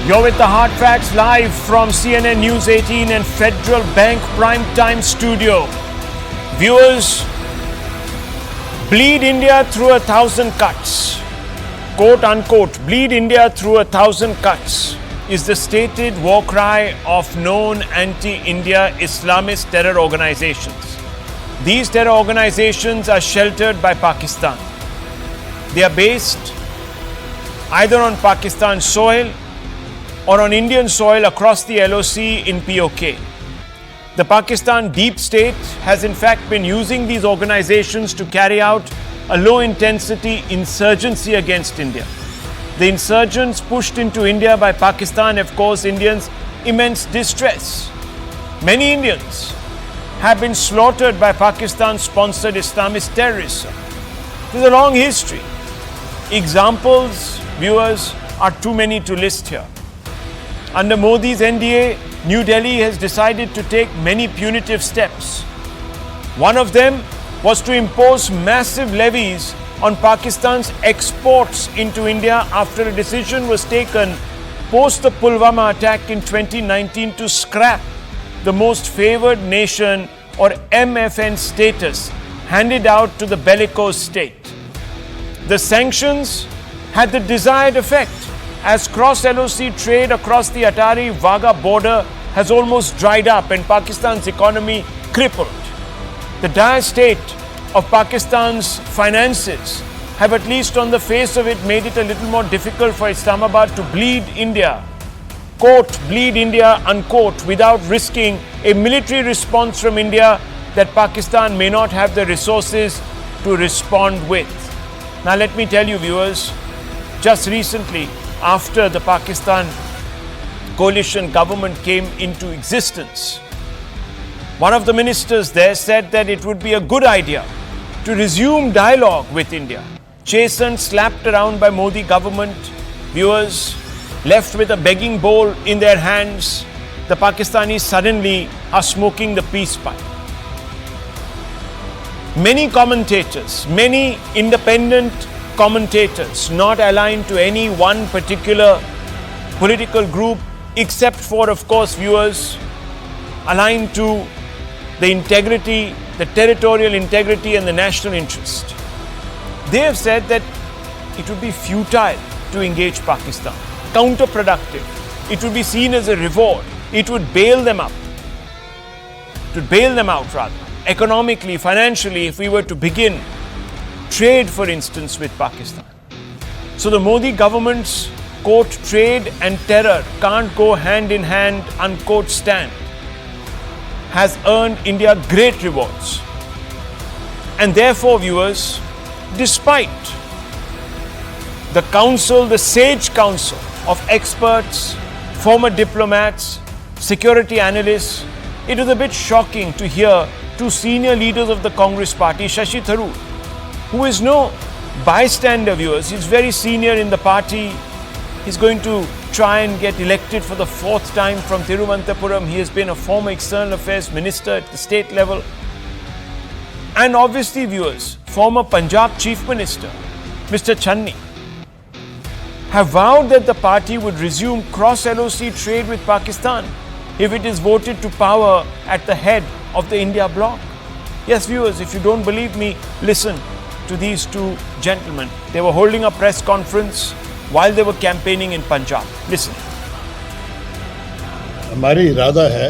You're with the Hard Facts live from CNN News 18 and Federal Bank Primetime Studio. Viewers, bleed India through 1,000 cuts. Quote unquote, bleed India through 1,000 cuts is the stated war cry of known anti-India Islamist terror organizations. These terror organizations are sheltered by Pakistan. They are based either on Pakistan soil or on Indian soil across the LOC in POK. The Pakistan deep state has in fact been using these organizations to carry out a low-intensity insurgency against India. The insurgents pushed into India by Pakistan have caused Indians immense distress. Many Indians have been slaughtered by Pakistan-sponsored Islamist terrorism. There's a long history. Examples, viewers, are too many to list here. Under Modi's NDA, New Delhi has decided to take many punitive steps. One of them was to impose massive levies on Pakistan's exports into India after a decision was taken post the Pulwama attack in 2019 to scrap the most favored nation or MFN status handed out to the bellicose state. The sanctions had the desired effect as cross-LOC trade across the Atari-Wagah border has almost dried up and Pakistan's economy crippled. The dire state of Pakistan's finances have, at least on the face of it, made it a little more difficult for Islamabad to bleed India, quote, bleed India, unquote, without risking a military response from India that Pakistan may not have the resources to respond with. Now let me tell you, viewers, just recently, after the Pakistan coalition government came into existence, one of the ministers there said that it would be a good idea to resume dialogue with India. Chastened, slapped around by Modi government, viewers, left with a begging bowl in their hands, the Pakistanis suddenly are smoking the peace pipe. Many commentators, many independent commentators, not aligned to any one particular political group, except for, of course, viewers aligned to the integrity, the territorial integrity and the national interest. They have said that it would be futile to engage Pakistan, counterproductive. It would be seen as a reward. It would bail them up. It would bail them out rather, economically, financially, if we were to begin trade, for instance, with Pakistan. So the Modi government's, quote, trade and terror can't go hand in hand, unquote, stand has earned India great rewards. And therefore, viewers, despite the counsel, the sage counsel of experts, former diplomats, security analysts, it was a bit shocking to hear two senior leaders of the Congress party, Shashi Tharoor, who is no bystander, viewers. He's very senior in the party. He's going to try and get elected for the fourth time from Thiruvananthapuram. He has been a former external affairs minister at the state level. And obviously, viewers, former Punjab chief minister, Mr. Channi, have vowed that the party would resume cross-LOC trade with Pakistan if it is voted to power at the head of the India bloc. Yes, viewers, if you don't believe me, listen to these two gentlemen. They were holding a press conference while they were campaigning in Punjab. Listen. हमारा इरादा है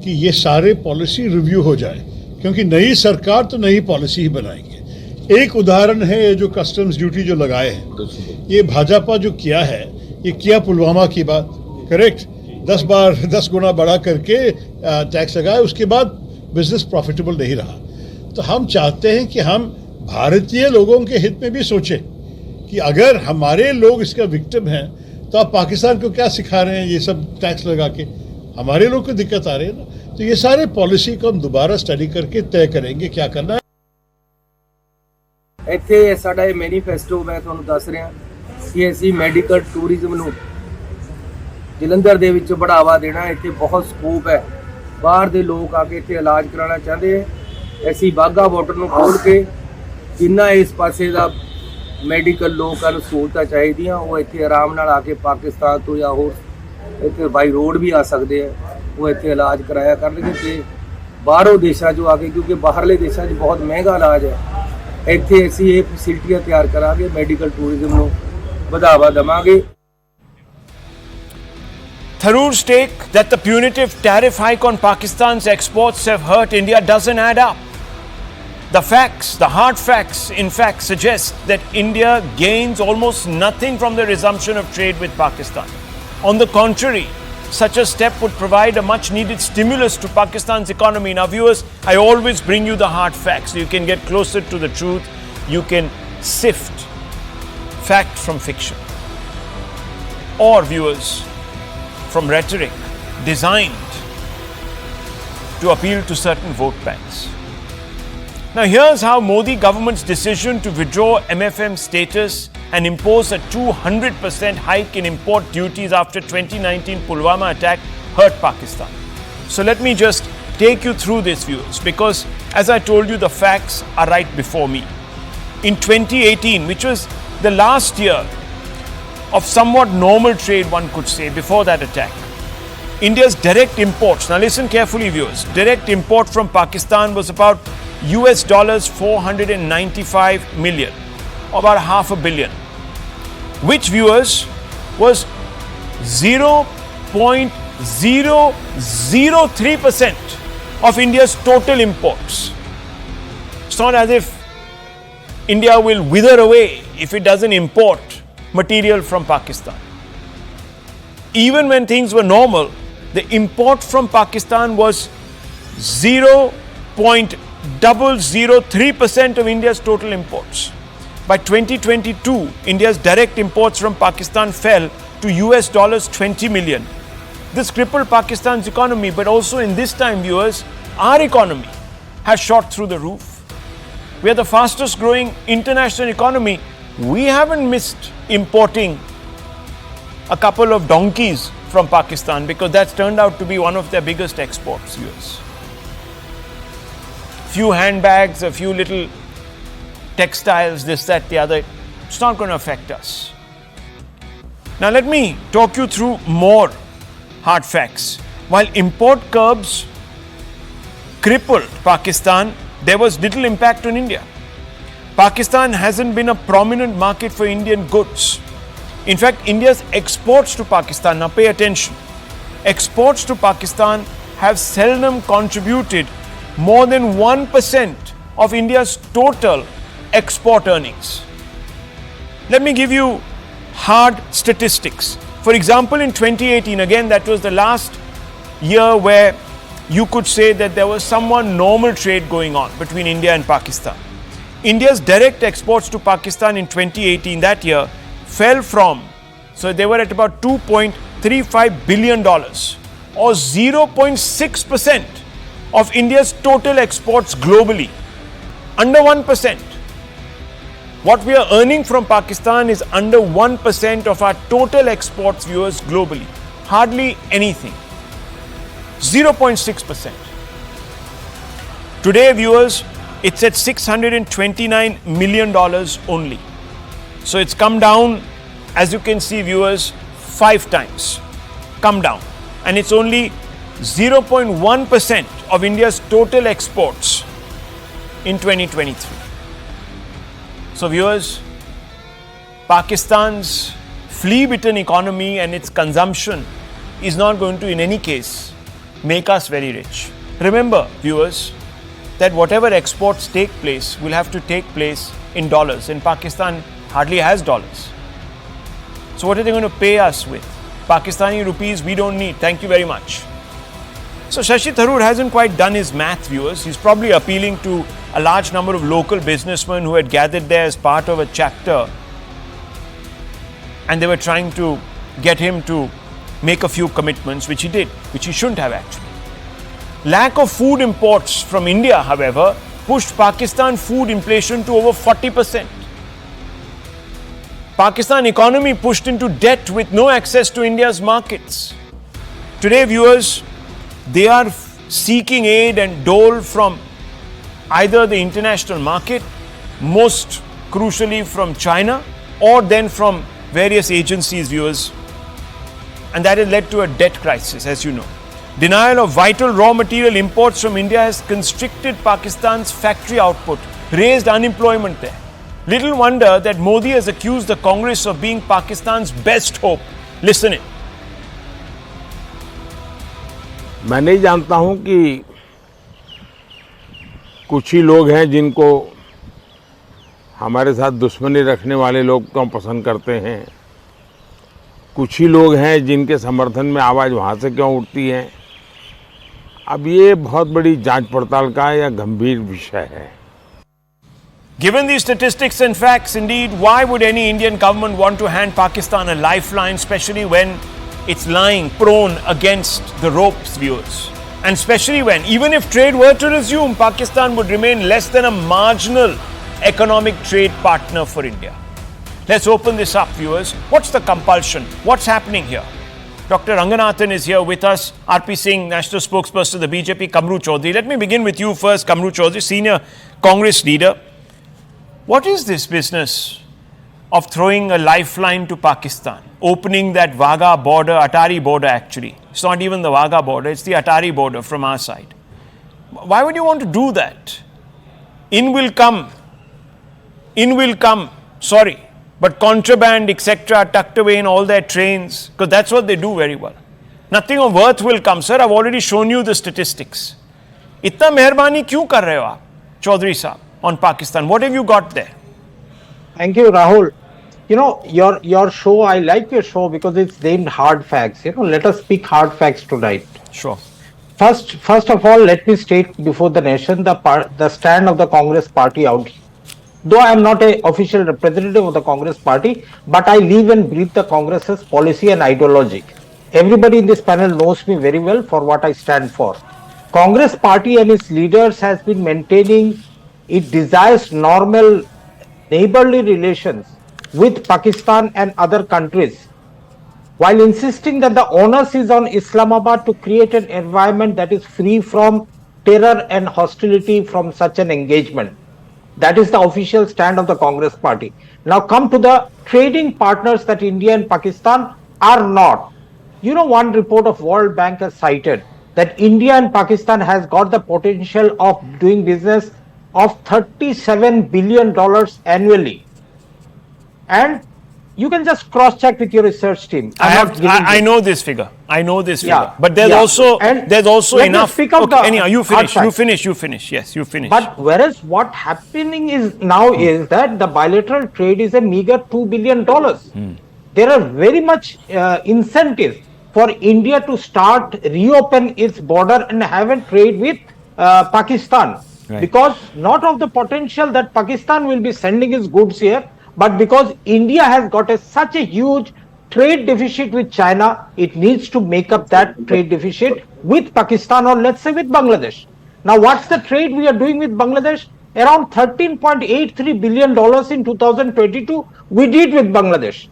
कि ये सारे policy review हो जाए, क्योंकि नई सरकार तो नई पॉलिसी ही बनाएंगे। एक उदाहरण है ये जो कस्टम्स ड्यूटी जो लगाए हैं, ये भाजपा जो किया है, ये किया पुलवामा की बात, करेक्ट, 10 गुना बढ़ा करके टैक्स लगाए, उसके बाद बिजनेस प्रॉफिटेबल नहीं रहा। तो हम चाहते हैं कि हम भारतीय लोगों के हित में भी सोचें कि अगर हमारे लोग इसका विक्टिम हैं तो आप पाकिस्तान को क्या सिखा रहे हैं ये सब टैक्स लगा के, हमारे लोग को दिक्कत आ रही है ना। तो ये सारे पॉलिसी को हम दोबारा स्टडी करके तय करेंगे क्या करना है। ਇੱਥੇ ਸਾਡਾ ਇਹ ਮੈਨੀਫੈਸਟੋ ਮੈਂ ਤੁਹਾਨੂੰ ਦੱਸ ਰਿਹਾ ਕਿ ਅਸੀਂ ਮੈਡੀਕਲ ਟੂਰਿਜ਼ਮ ਨੂੰ ਜਲੰਧਰ ਦੇ ਵਿੱਚ ਬੜਾਵਾ ਦੇਣਾ। ਇੱਥੇ ਬਹੁਤ ਸਕੋਪ ਹੈ, ਬਾਹਰ ਦੇ ਲੋਕ ਆ ਕੇ ਇੱਥੇ ਇਲਾਜ ਕਰਾਉਣਾ ਚਾਹੁੰਦੇ ਹੈ। ਅਸੀਂ ਵਾਘਾ ਬਾਰਡਰ ਨੂੰ ਖੋਲ੍ਹ ਕੇ ਜਿੰਨਾ ਇਸ ਪਾਸੇ ਦਾ ਮੈਡੀਕਲ ਲੋਕਾਂ ਨੂੰ ਸਹੂਲਤਾਂ ਚਾਹੀਦੀਆਂ ਉਹ ਇੱਥੇ ਆਰਾਮ ਨਾਲ ਆ ਕੇ ਪਾਕਿਸਤਾਨ ਤੋਂ ਜਾਂ ਹੋਰ ਇੱਥੇ ਬਾਈ ਰੋਡ ਵੀ ਆ ਸਕਦੇ ਆ, ਉਹ ਇੱਥੇ ਇਲਾਜ ਕਰਾਇਆ ਕਰਨਗੇ। ਤੇ ਬਾਹਰੋਂ ਦੇਸ਼ਾਂ 'ਚੋਂ ਆ ਕੇ, ਕਿਉਂਕਿ ਬਾਹਰਲੇ ਦੇਸ਼ਾਂ 'ਚ ਬਹੁਤ ਮਹਿੰਗਾ ਇਲਾਜ ਹੈ, ਇੱਥੇ ਅਸੀਂ ਇਹ ਫੈਸਿਲਿਟੀਆਂ ਤਿਆਰ ਕਰਾਂਗੇ, ਮੈਡੀਕਲ ਟੂਰਿਜ਼ਮ ਨੂੰ ਵਧਾਵਾ ਦੇਵਾਂਗੇ। Tharoor's take that the punitive tariff hike on Pakistan's exports have hurt India doesn't add up. The facts, the hard facts, in fact, suggest that India gains almost nothing from the resumption of trade with Pakistan. On the contrary, such a step would provide a much needed stimulus to Pakistan's economy. Now, viewers, I always bring you the hard facts so you can get closer to the truth. You can sift fact from fiction. Or, viewers, from rhetoric designed to appeal to certain vote banks. Now, here's how Modi government's decision to withdraw MFM status and impose a 200% hike in import duties after 2019 Pulwama attack hurt Pakistan. So let me just take you through this, viewers, because as I told you, the facts are right before me. In 2018, which was the last year of somewhat normal trade, one could say, before that attack, India's direct imports, now listen carefully, viewers, direct import from Pakistan was about US dollars 495 million, or about $500 million, which, viewers, was 0.003% of India's total imports. It's not as if India will wither away if it doesn't import material from Pakistan. Even when things were normal, the import from Pakistan was 0.003% of India's total imports. By 2022, India's direct imports from Pakistan fell to US dollars 20 million. This crippled Pakistan's economy, but also in this time, viewers, our economy has shot through the roof. We are the fastest growing international economy. We haven't missed importing a couple of donkeys from Pakistan because that's turned out to be one of their biggest exports, viewers. Few handbags, a few little textiles, this, that, the other. It's not going to affect us. Now let me talk you through more hard facts. While import curbs crippled Pakistan, there was little impact on India. Pakistan hasn't been a prominent market for Indian goods. In fact, India's exports to Pakistan, now pay attention, exports to Pakistan have seldom contributed more than 1% of India's total export earnings. Let me give you hard statistics. For example, in 2018, again, that was the last year where you could say that there was somewhat normal trade going on between India and Pakistan. India's direct exports to Pakistan in 2018, that year, fell from, so they were at about $2.35 billion, or 0.6% of India's total exports globally. Under 1%. What we are earning from Pakistan is under 1% of our total exports, viewers, globally. Hardly anything. 0.6%. Today, viewers, it's at $629 million only. So it's come down, as you can see, viewers, 5 times. Come down. And it's only 0.1% of India's total exports in 2023. So viewers, Pakistan's flea-bitten economy and its consumption is not going to, in any case, make us very rich. Remember, viewers, that whatever exports take place will have to take place in dollars, and Pakistan hardly has dollars. So what are they going to pay us with? Pakistani rupees we don't need. Thank you very much. So Shashi Tharoor hasn't quite done his math, viewers. He's probably appealing to a large number of local businessmen who had gathered there as part of a chapter, and they were trying to get him to make a few commitments, which he did, which he shouldn't have actually. Lack of food imports from India, however, pushed Pakistan food inflation to over 40%. Pakistan economy pushed into debt with no access to India's markets. Today, viewers, they are seeking aid and dole from either the international market, most crucially from China, or then from various agencies, viewers. and that has led to a debt crisis, as you know. Denial of vital raw material imports from India has constricted Pakistan's factory output, raised unemployment there. Little wonder that Modi has accused the Congress of being Pakistan's best hope. Listen in. मैं नहीं जानता हूं कि कुछ ही लोग हैं जिनको हमारे साथ दुश्मनी रखने वाले लोग क्यों पसंद करते हैं, कुछ ही लोग हैं जिनके समर्थन में आवाज़ वहाँ से क्यों उठती है। अब ये बहुत बड़ी जांच पड़ताल का या गंभीर विषय है। Given these statistics and facts, indeed, why would any Indian government want to hand Pakistan a lifeline, especially when it's lying prone against the ropes, viewers? And especially when, even if trade were to resume, Pakistan would remain less than a marginal economic trade partner for India. Let's open this up, viewers. What's the compulsion? What's happening here? Dr. Ranganathan is here with us. RP Singh, national spokesperson of the BJP, Kamru Chaudhary. Let me begin with you first, Kamru Chaudhary, senior Congress leader. What is this business of throwing a lifeline to Pakistan? Opening that Wagah border, Atari border actually. It's not even the Wagah border, it's the Atari border from our side. Why would you want to do that? In will come, sorry, but contraband, etc., tucked away in all their trains, because that's what they do very well. Nothing of worth will come. Sir, I've already shown you the statistics. Itna meherbani kyun kar rahe ho aap, Chaudhary Saab, on Pakistan? What have you got there? Thank you, Rahul. You know, your show, I like your show because it's named Hard Facts. You know, let us speak hard facts tonight. Sure. First of all, let me state before the nation the stand of the Congress party out. Though I am not an official representative of the Congress party, but I live and breathe the Congress's policy and ideology. Everybody in this panel knows me very well for what I stand for. Congress party and its leaders has been maintaining it desires normal neighborly relations with Pakistan and other countries, while insisting that the onus is on Islamabad to create an environment that is free from terror and hostility from such an engagement. That is the official stand of the Congress party. Now come to the trading partners that India and Pakistan are not. You know, one report of World Bank has cited that India and Pakistan has got the potential of doing business of $37 billion annually. And you can just cross-check with your research team. I know this figure. I know this figure. Yeah, but there's also enough. Anyhow, you finish. Yes, you finish. But whereas what happening is now is that the bilateral trade is a meager $2 billion. There are very much incentives for India to reopen its border and have a trade with Pakistan. Right. Because not of the potential that Pakistan will be sending its goods here, but because India has got such a huge trade deficit with China, it needs to make up that trade deficit with Pakistan, or let's say with Bangladesh. Now, what's the trade we are doing with Bangladesh? Around $13.83 billion in 2022 we did with Bangladesh.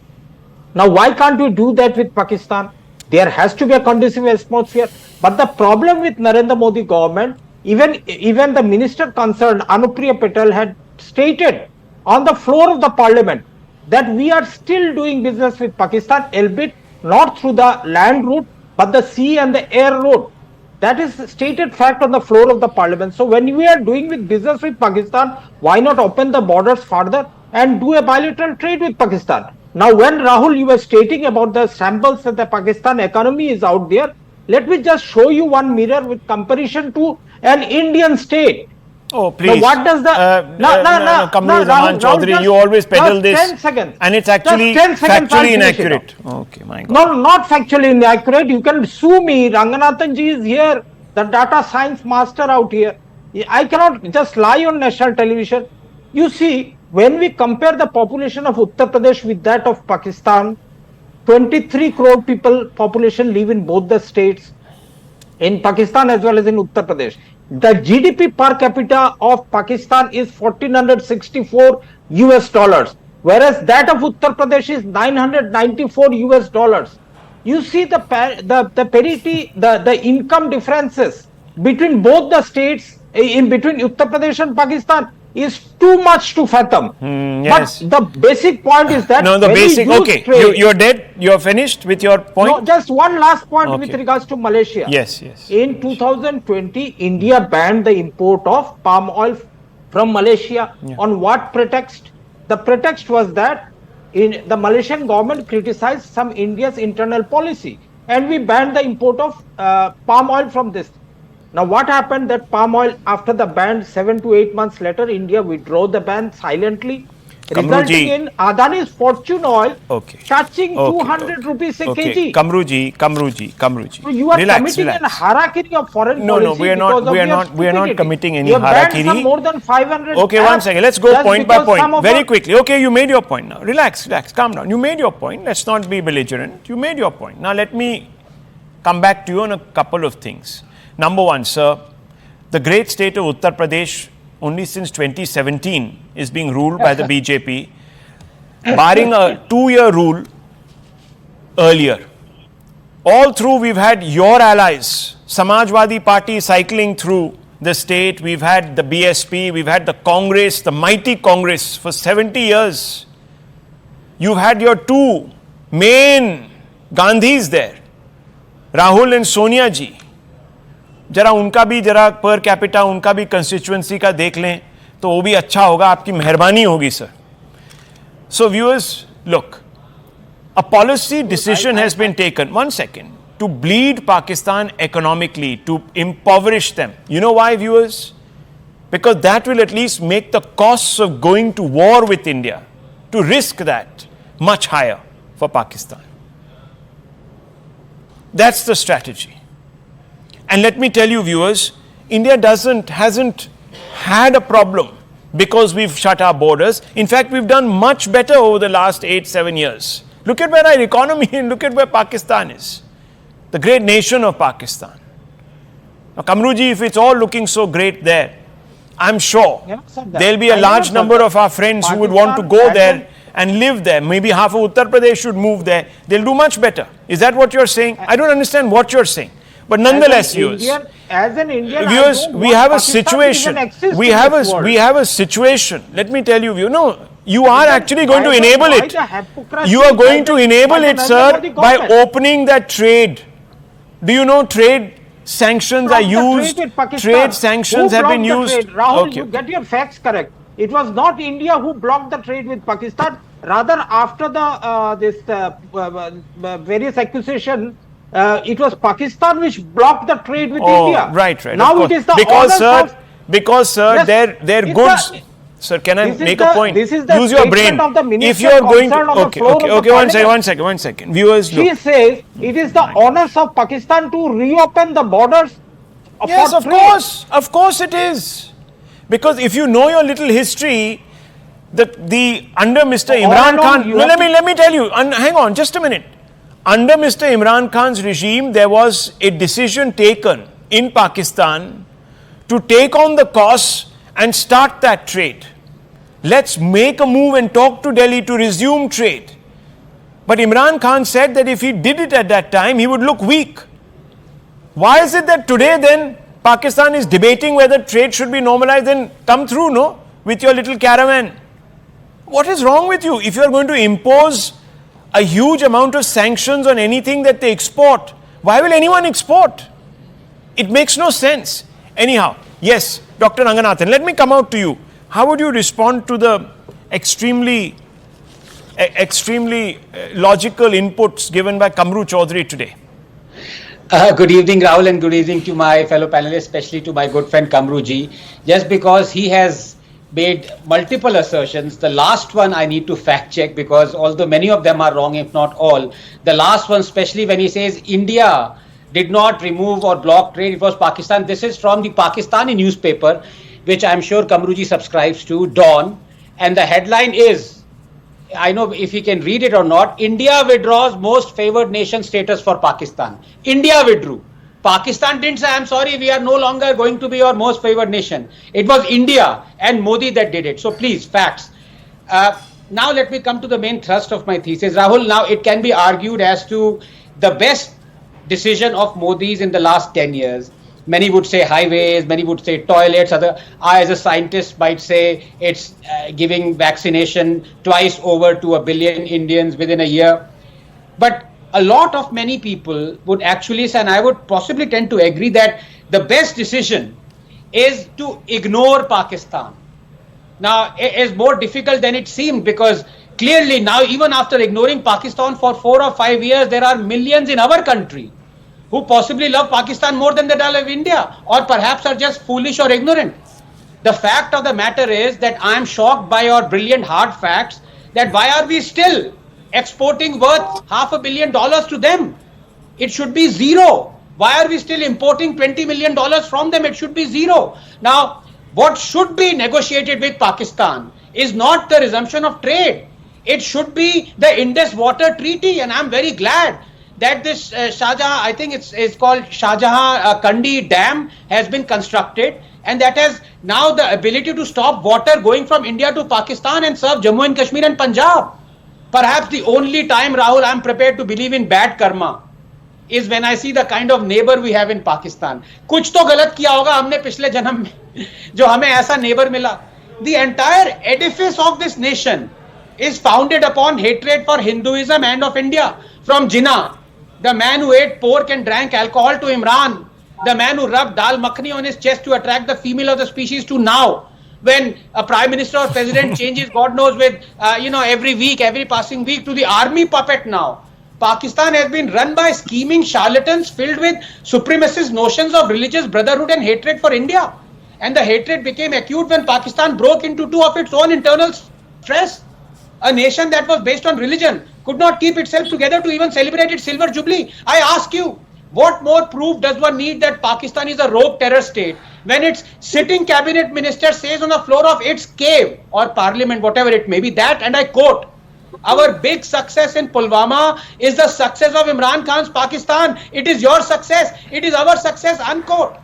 Now, why can't we do that with Pakistan? There has to be a conducive atmosphere. But the problem with Narendra Modi government, even the minister concerned, Anupriya Patel, had stated on the floor of the parliament that we are still doing business with Pakistan, albeit not through the land route, but the sea and the air route. That is stated fact on the floor of the parliament. So when we are doing with business with Pakistan, why not open the borders further and do a bilateral trade with Pakistan? Now, when Rahul, you were stating about the samples that the Pakistan economy is out there, let me just show you one mirror with comparison to an Indian state. Oh, please. Now, what does the... Kamru Chaudhary, you always peddle this. 10 seconds. And it's actually factually inaccurate. Okay, my God. No, not factually inaccurate. You can sue me. Ranganathan ji is here, the data science master out here. I cannot just lie on national television. You see, when we compare the population of Uttar Pradesh with that of Pakistan, 23 crore people population live in both the states, in Pakistan as well as in Uttar Pradesh. The GDP per capita of Pakistan is $1,464, whereas that of Uttar Pradesh is $994. You see the parity, the income differences between both the states, in between Uttar Pradesh and Pakistan. is too much to fathom. Yes. But the basic point is that No, the when we basic. use Okay, trade- you're dead. You're finished with your point. No, just one last point with Okay. regards to Malaysia. Yes, yes. In 2020, India banned the import of palm oil from Malaysia. On what pretext? The pretext was that the Malaysian government criticized some India's internal policy, and we banned the import of palm oil from this. Now, what happened? That palm oil, after the ban, 7 to 8 months later, India withdrew the ban silently, resulting in Adani's Fortune oil touching 200 rupees a kg. Kamruji. So you are committing an harakiri of foreign policy. No, we are not committing any you have banned harakiri. Some more than 500. Okay, one second. Let's go point by point very quickly. Okay, you made your point now. Relax, calm down. You made your point. Let's not be belligerent. You made your point. Now let me come back to you on a couple of things. Number one, sir, the great state of Uttar Pradesh only since 2017 is being ruled by the BJP, barring a 2-year rule earlier. All through we've had your allies, Samajwadi Party cycling through the state, we've had the BSP, we've had the Congress, the mighty Congress for 70 years. You've had your two main Gandhis there, Rahul and Sonia ji. जरा उनका भी जरा per capita उनका भी constituency का देख लें तो वो भी अच्छा होगा आपकी मेहरबानी होगी sir so viewers look a policy decision has been taken one second to bleed Pakistan economically to impoverish them you know why viewers because that will at least make the costs of going to war with India to risk that much higher for Pakistan that's the strategy. And let me tell you, viewers, India hasn't had a problem because we've shut our borders. In fact, we've done much better over the last 8-7 years. Look at where our economy and look at where Pakistan is. The great nation of Pakistan. Now, Kamruji, if it's all looking so great there, I'm sure there'll be a large number of our friends who would want to go there and live there. Maybe half of Uttar Pradesh should move there. They'll do much better. Is that what you're saying? I don't understand what you're saying. But nonetheless, viewers, we have a situation. We have a situation. Let me tell you, you are actually going to enable it. You are going to enable it, sir, by opening that trade. Do you know trade sanctions are used? Trade sanctions have been used. Rahul, you get your facts correct. It was not India who blocked the trade with Pakistan. Rather, after the various accusations. It was Pakistan which blocked the trade with India. Right. Now it is the because sir, their goods. Sir, can I make a point? This is the use your brain. Of the if you are going to one second. Viewers, she says it is the honors of Pakistan to reopen the borders. Yes, of course it is. Because if you know your little history, the under Mr. Imran Khan. No, let me tell you. Hang on, just a minute. Under Mr. Imran Khan's regime, there was a decision taken in Pakistan to take on the costs and start that trade. Let's make a move and talk to Delhi to resume trade. But Imran Khan said that if he did it at that time, he would look weak. Why is it that today then Pakistan is debating whether trade should be normalized and come through, no? With your little caravan. What is wrong with you? If you are going to impose a huge amount of sanctions on anything that they export. Why will anyone export? It makes no sense. Anyhow, yes, Dr. Ranganathan, let me come out to you. How would you respond to the extremely logical inputs given by Kamru Chaudhary today? Good evening, Rahul, and good evening to my fellow panelists, especially to my good friend Kamru ji. Just because he has made multiple assertions. The last one I need to fact check because although many of them are wrong, if not all, the last one, especially when he says India did not remove or block trade, it was Pakistan. This is from the Pakistani newspaper, which I'm sure Kamruji subscribes to, Dawn. And the headline is, I know if he can read it or not, India withdraws most favored nation status for Pakistan. India withdrew. Pakistan didn't say, I'm sorry, we are no longer going to be your most favored nation. It was India and Modi that did it. So please, facts. Now let me come to the main thrust of my thesis. Rahul, now it can be argued as to the best decision of Modi's in the last 10 years. Many would say highways, many would say toilets. I, as a scientist, might say it's giving vaccination twice over to 1 billion Indians within a year. But a lot of many people would actually say, and I would possibly tend to agree, that the best decision is to ignore Pakistan. Now, it is more difficult than it seemed, because clearly now, even after ignoring Pakistan for 4 or 5 years, there are millions in our country who possibly love Pakistan more than they love India, or perhaps are just foolish or ignorant. The fact of the matter is that I am shocked by your brilliant hard facts, that why are we still exporting worth $500 million to them? It should be zero. Why are we still importing $20 million from them? It should be zero. Now, what should be negotiated with Pakistan is not the resumption of trade. It should be the Indus Water Treaty, and I'm very glad that this Shahjahan, I think it's called Shahjahan Kandi Dam, has been constructed, and that has now the ability to stop water going from India to Pakistan and serve Jammu and Kashmir and Punjab. Perhaps the only time, Rahul, I'm prepared to believe in bad karma is when I see the kind of neighbor we have in Pakistan. कुछ तो गलत किया होगा हमने पिछले जन्म में जो हमें ऐसा neighbor मिला. The entire edifice of this nation is founded upon hatred for Hinduism and of India. From Jinnah, the man who ate pork and drank alcohol, to Imran, the man who rubbed dal makhani on his chest to attract the female of the species, to now, when a prime minister or president changes, God knows, with every week, every passing week, to the army puppet now. Pakistan has been run by scheming charlatans filled with supremacist notions of religious brotherhood and hatred for India. And the hatred became acute when Pakistan broke into two of its own internal stress. A nation that was based on religion could not keep itself together to even celebrate its silver jubilee. I ask you, what more proof does one need that Pakistan is a rogue terror state when its sitting cabinet minister says on the floor of its cave or parliament, whatever it may be, that, and I quote, "Our big success in Pulwama is the success of Imran Khan's Pakistan. It is your success. It is our success," unquote.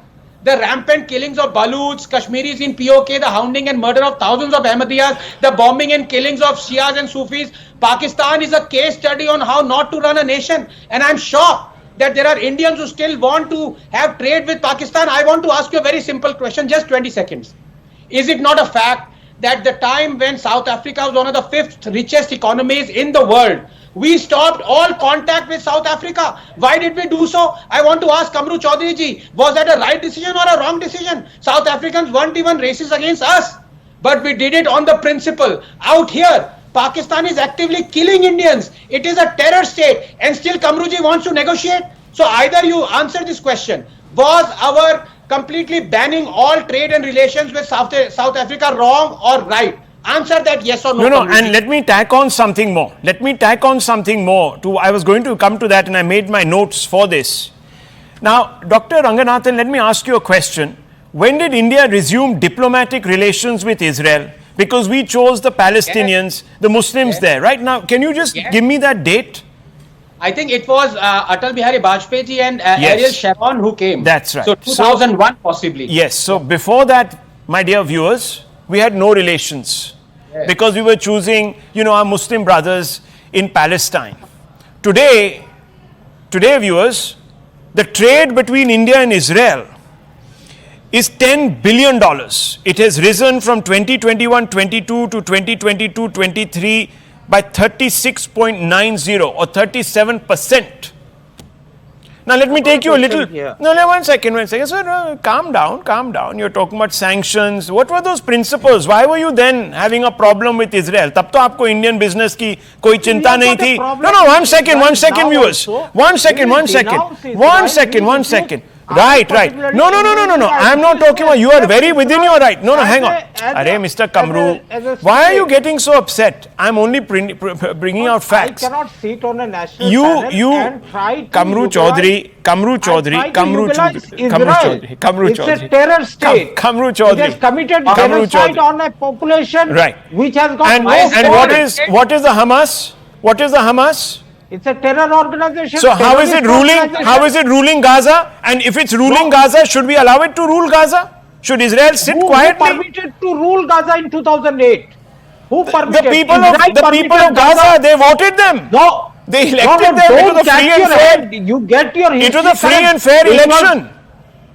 The rampant killings of Baluchs, Kashmiris in POK, the hounding and murder of thousands of Ahmadiyas, the bombing and killings of Shias and Sufis. Pakistan is a case study on how not to run a nation. And I'm shocked that there are Indians who still want to have trade with Pakistan. I want to ask you a very simple question, just 20 seconds. Is it not a fact that the time when South Africa was one of the 5th richest economies in the world, we stopped all contact with South Africa? Why did we do so? I want to ask Kamru Chaudhary ji, was that a right decision or a wrong decision? South Africans weren't even racist against us, but we did it on the principle. Out here, Pakistan is actively killing Indians. It is a terror state, and still Kamru ji wants to negotiate. So either you answer this question: was our completely banning all trade and relations with South Africa wrong or right? Answer that yes or no. No, and let me tack on something more. I was going to come to that, and I made my notes for this. Now, Dr. Ranganathan, let me ask you a question. When did India resume diplomatic relations with Israel? Because we chose the Palestinians, the Muslims there. Right now, can you just give me that date? I think it was Atal Bihari Vajpayee ji and Ariel Sharon who came. That's right. So 2001 possibly. Yes. So before that, my dear viewers, we had no relations because we were choosing, our Muslim brothers in Palestine. Today, viewers, the trade between India and Israel is $10 billion. It has risen from 2021-22 to 2022-23 by 36.90 or 37%. Now let me take you a little. No, one second. Sir, calm down. You're talking about sanctions. What were those principles? Why were you then having a problem with Israel? तब तो आपको Indian business की कोई चिंता नहीं थी. No, one second, viewers. One second. Right. No. I'm not talking about. You are very within your right. No, hang on. Arey, Mr. Kamru, why are you getting so upset? I'm only bringing out facts. I cannot sit on a national channel and try to Kamru Chaudhary. It's a terror state. Kamru Chaudhary. It has committed genocide on a population which has got and what is the Hamas? What is the Hamas? It's a terror organization. So how is it ruling? How is it ruling Gaza? And if it's ruling Gaza, should we allow it to rule Gaza? Should Israel sit quietly? Who permitted to rule Gaza in 2008? Who permitted? The people of Gaza, they voted them. No. They elected them. It was a free and fair. You get your history. It was a free and fair election.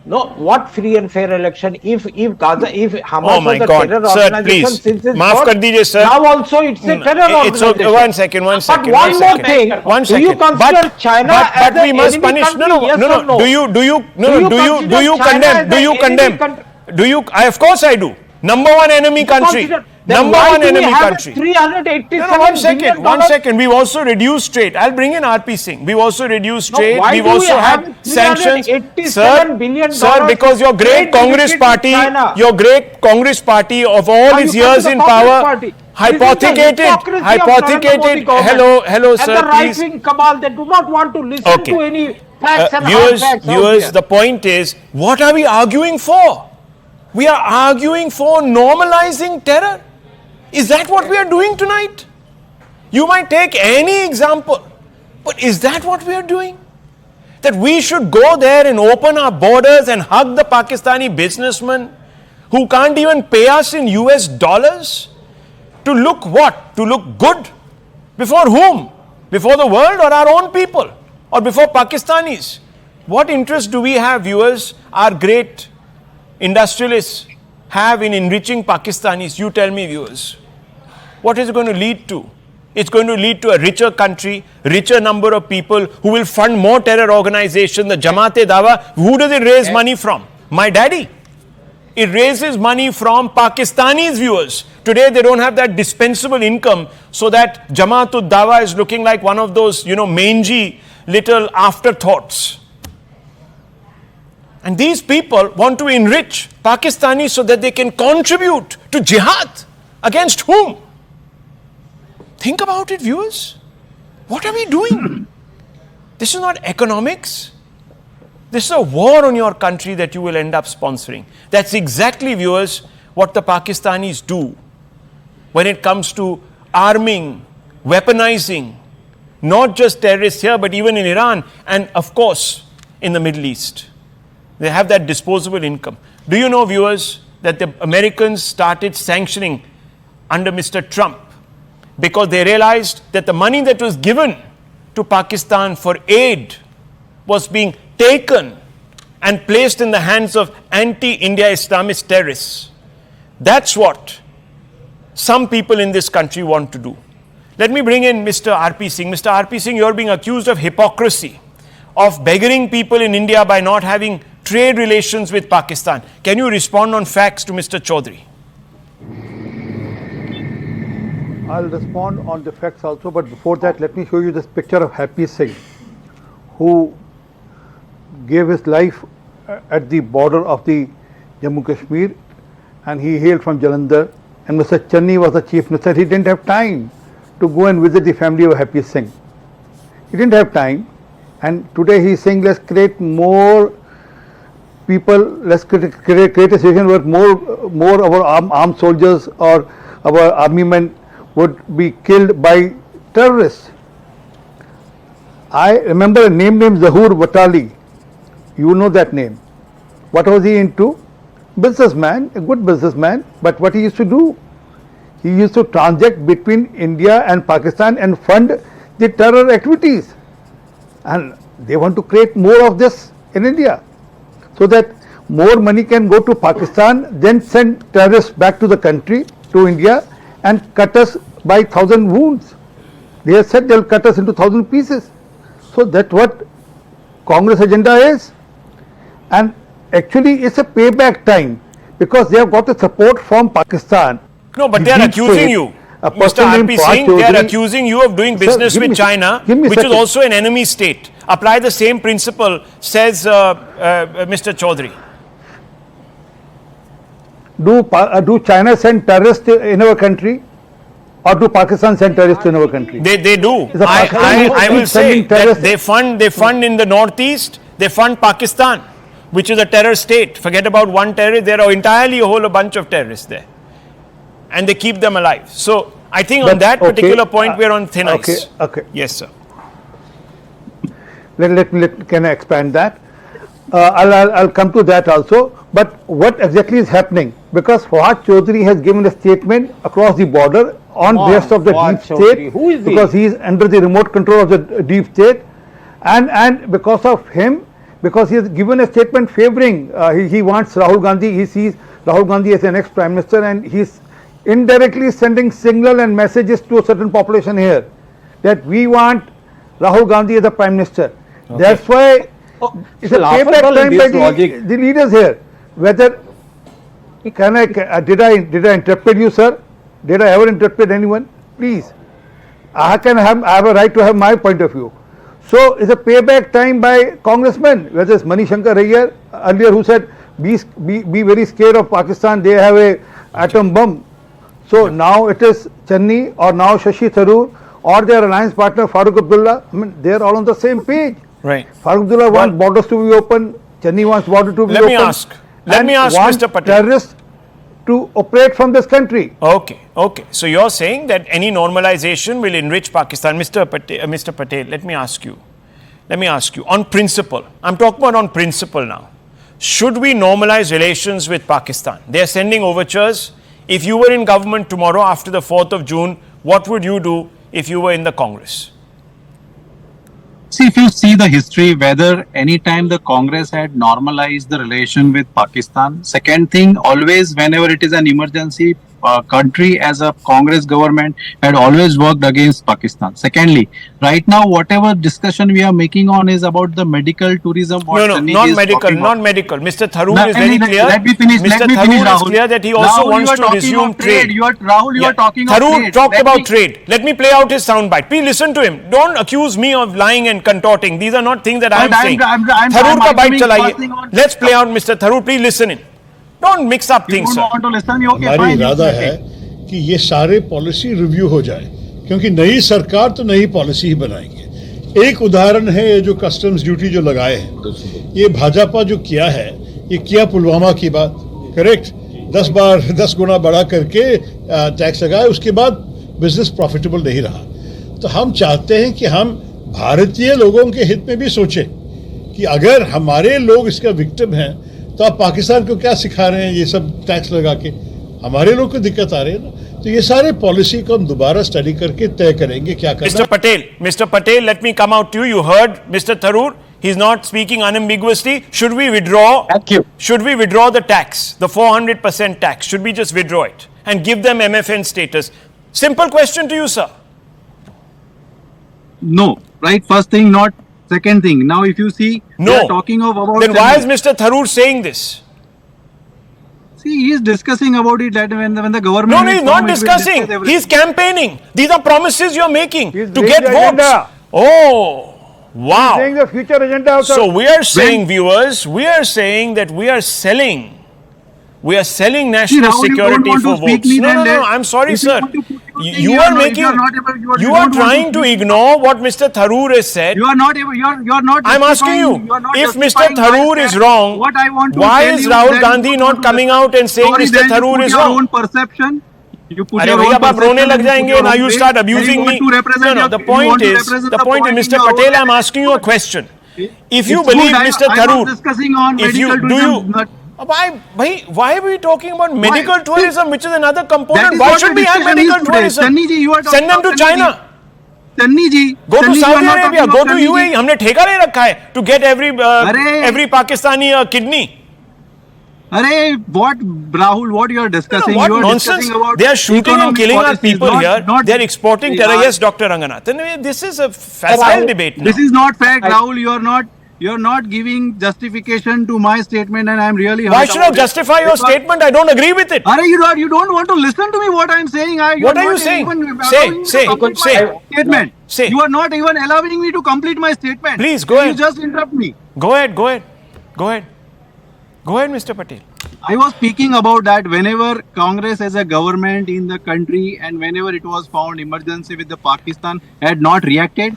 No, what free and fair election? If Gaza, if Hamas Oh my was a God, terror sir, organization please. since its Maaf birth, kar dijiye, sir. now also it's a terror It's organization. okay. One second. But one more thing, do you consider China as but we an must enemy punish. country? No, Yes no, or no? Do you consider China condemn? as an enemy country? Do you? Of course I do. Number one enemy country. Then Number why one do we enemy have a country. $387 No, one second. billion One second. We've also reduced trade. I'll bring in RP Singh. We've also reduced No, trade. why We've do we also have had sanctions. $387 billion Sir, because your great trade Congress deficit with party, China? your great Congress party of all Now its you come to years the in Congress power, party. hypothecated, This is the hypocrisy of Narendra Modi government. hello, sir, And the please. right-wing cabal, they do not want to listen Okay. to any facts and hard Viewers, facts. out viewers, there. the point is, what are we arguing for? We are arguing for normalizing terror. Is that what we are doing tonight? You might take any example, but is that what we are doing? That we should go there and open our borders and hug the Pakistani businessmen who can't even pay us in US dollars? To look what? To look good? Before whom? Before the world or our own people? Or before Pakistanis? What interest do we have, viewers, our great industrialists have in enriching Pakistanis? You tell me, viewers. What is it going to lead to? It's going to lead to a richer country, richer number of people who will fund more terror organizations. The Jamaat-e-Dawa, who does it raise money from? My daddy. It raises money from Pakistanis, viewers. Today they don't have that dispensable income, so that Jamaat-ud-Dawa is looking like one of those, mangy little afterthoughts. And these people want to enrich Pakistanis so that they can contribute to jihad. Against whom? Think about it, viewers. What are we doing? This is not economics. This is a war on your country that you will end up sponsoring. That's exactly, viewers, what the Pakistanis do when it comes to arming, weaponizing, not just terrorists here, but even in Iran and, of course, in the Middle East. They have that disposable income. Do you know, viewers, that the Americans started sanctioning under Mr. Trump because they realized that the money that was given to Pakistan for aid was being taken and placed in the hands of anti-India Islamist terrorists. That's what some people in this country want to do. Let me bring in Mr. RP Singh. Mr. RP Singh, you're being accused of hypocrisy, of beggaring people in India by not having trade relations with Pakistan. Can you respond on facts to Mr. Chaudhary? I'll respond on the facts also, but before that, let me show you this picture of Happy Singh, who gave his life at the border of the Jammu Kashmir, and he hailed from Jalandhar, and Mr. Channi was the chief minister. He didn't have time to go and visit the family of Happy Singh. He didn't have time, and today he's saying, let's create more people, let's create a situation where more of our armed soldiers or our army men would be killed by terrorists. I remember a name named Tharoor Watali. You know that name. What was he into? Businessman, a good businessman, but what he used to do? He used to transact between India and Pakistan and fund the terror activities. And they want to create more of this in India, so that more money can go to Pakistan, then send terrorists back to the country, to India, and cut us by 1,000 wounds. They have said they'll cut us into 1,000 pieces. So that's what Congress agenda is. And actually it's a payback time, because they have got the support from Pakistan. No, but they are accusing you. Mr. RP Singh, they are accusing you of doing business with China, which is also an enemy state. Apply the same principle, says Mr. Chaudhary. Do China send terrorists in our country, or do Pakistan send terrorists in our country? They do. I will say that they fund in the northeast, they fund Pakistan, which is a terror state. Forget about one terrorist, there are entirely a bunch of terrorists there. And they keep them alive. So I think on that particular point we are on thin ice. Okay. Yes, sir. Can I expand that? I'll come to that also. But what exactly is happening? Because Fawad Chaudhary has given a statement across the border on behalf of the deep state. Who is because he is under the remote control of the deep state, and because of him, because he has given a statement favoring, he wants Rahul Gandhi, he sees Rahul Gandhi as the next Prime Minister, and he's indirectly sending signal and messages to a certain population here that we want Rahul Gandhi as the Prime Minister. Okay. That's why it's a payback time by the leaders here. Whether did I interpret you, sir? Did I ever interpret anyone? Please, I have a right to have my point of view. So it's a payback time by congressmen, whether it's Mani Shankar Iyer earlier who said be very scared of Pakistan, they have a atom bomb. So now it is Channi or now Shashi Tharoor or their alliance partner Farooq Abdullah. I mean, they are all on the same page. Right. Farooq Abdullah wants borders to be open. Channi wants border to be open. Let me ask Mr. Patel. Terrorists to operate from this country. Okay. So you're saying that any normalization will enrich Pakistan. Mr. Patel, let me ask you. On principle, I'm talking about on principle now. Should we normalize relations with Pakistan? They're sending overtures. If you were in government tomorrow after the 4th of June, what would you do if you were in the Congress? See, if you see the history, whether any time the Congress had normalized the relation with Pakistan. Second thing, always whenever it is an emergency, country as a Congress government had always worked against Pakistan. Secondly, right now whatever discussion we are making on is about the medical tourism. No, not medical. Mr. Tharoor is very clear. Let me finish. Mr. Tharoor is clear that he also wants to resume trade. You are talking of Tharoor trade. talked about trade. Let me play out his soundbite. Please listen to him. Don't accuse me of lying and contorting. These are not things that I am saying. Tharoor ka bite chalaiye. Let's play out Mr. Tharoor. Please listen in. Don't mix up things, sir. हमारी इरादा है कि ये सारे policy review हो जाए, क्योंकि नई सरकार तो नई पॉलिसी ही बनाएंगे. एक उदाहरण है ये जो कस्टम्स ड्यूटी जो लगाए हैं, ये भाजपा जो किया है, ये किया पुलवामा की बात, करेक्ट, 10 गुना बढ़ा करके टैक्स लगाए, उसके बाद बिजनेस प्रॉफिटेबल नहीं रहा. तो हम चाहते हैं कि हम भारतीय लोगों के हित में भी सोचें कि अगर हमारे लोग इसका विक्टिम हैं तो आप पाकिस्तान को क्या सिखा रहे हैं ये सब टैक्स लगा के. हमारे लोग को दिक्कत आ रही है ना. तो ये सारे पॉलिसी को हम दोबारा स्टडी करके तय करेंगे क्या करना. Mr. Patel, let me come out to you. You heard Mr. Tharoor. He's not speaking unambiguously. Should we withdraw? Thank you. Should we withdraw the tax, the 400% tax? Should we just withdraw it and give them MFN status? Simple question to you, sir. No, right? First thing, not. Second thing, now if you see, we are talking about. Then why is Mr. Tharoor saying this? See, he is discussing about it that when the government. No, he's not discussing. He's campaigning. These are promises you're making to get votes. Agenda. Oh, wow. He's saying the future agenda. So we are saying, viewers, we are saying that we are selling. We are selling national security for votes. No. I'm sorry, sir. You are making. You are trying to ignore what Mr. Tharoor has said. You are not. You are not. I'm asking you. If Mr. Tharoor is wrong, why is Rahul Gandhi not coming out and saying Mr. Tharoor is wrong? Your own perception. You put your own perception. Now you start abusing me. No. The point is, Mr. Patel, I'm asking you a question. If you believe Mr. Tharoor, why are we talking about medical tourism, which is another component? Why should we have medical tourism? Send them to China. Go to Saudi Arabia. Go to UAE. हमने ठेका ले रखा है to get every Pakistani kidney. What, Rahul? What you are discussing? What nonsense! They are shooting and killing our people here. They are exporting terror. Yes, Dr. Ranganathan. This is a facile debate now. This is not fact, Rahul. You are not giving justification to my statement, and I am really. Why should I justify your statement? I don't agree with it. You don't want to listen to me. What I am saying. What are you saying? Say. Statement. Say. You are not even allowing me to complete my statement. Please go ahead. You just interrupt me. Go ahead, Mr. Patel. I was speaking about that whenever Congress as a government in the country and whenever it was found emergency with the Pakistan had not reacted.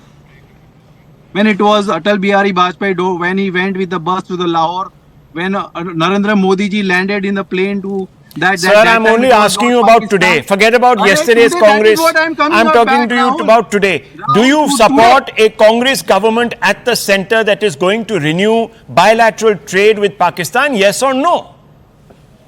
When it was Atal Bihari Vajpayee, when he went with the bus to the Lahore, when Narendra Modi ji landed in the plane to that. Sir, I'm only asking you about today. Forget about yesterday's Congress. I'm talking to you about today. Do you support a Congress government at the center that is going to renew bilateral trade with Pakistan? Yes or no?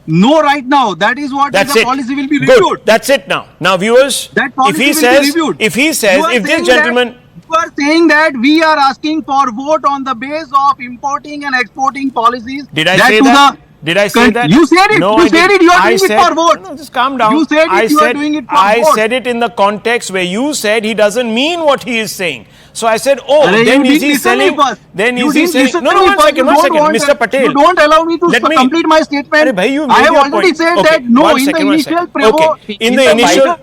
No, right now. That is what the policy will be reviewed. Good. That's it now. Now, viewers, if he says, this gentleman. were saying that we are asking for vote on the base of importing and exporting policies. Did I say that? Did I say that? You said it. No, you I said didn't. it. You are I doing said, it for vote. No, just calm down. You said it. I You said, are doing it for I vote. said it in the context where you said he doesn't mean what he is saying. So I said, Arey, then you is he didn't listen selling? me first. Then You is he didn't selling? listen No, to no, me one first. second, You don't want Mr. Patel. You don't allow me to complete my statement. Arey, bhai, you I made have your already point. said Okay, that no, one in second, the one initial second. Okay, in the initial,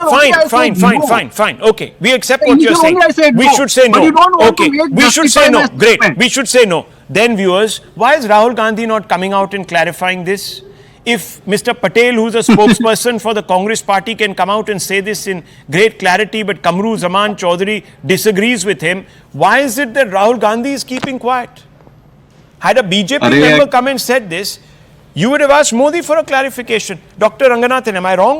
fine. Okay, we accept what you're saying. I said We no. should say But no. you don't want Okay, to make we should say justify my no. Great. statement. We should say no. Then viewers, why is Rahul Gandhi not coming out and clarifying this? If Mr. Patel, who's a spokesperson for the Congress party, can come out and say this in great clarity, but Kamru Zaman Chaudhary disagrees with him, why is it that Rahul Gandhi is keeping quiet? Had a BJP member come and said this, you would have asked Modi for a clarification. Dr. Ranganathan, am I wrong?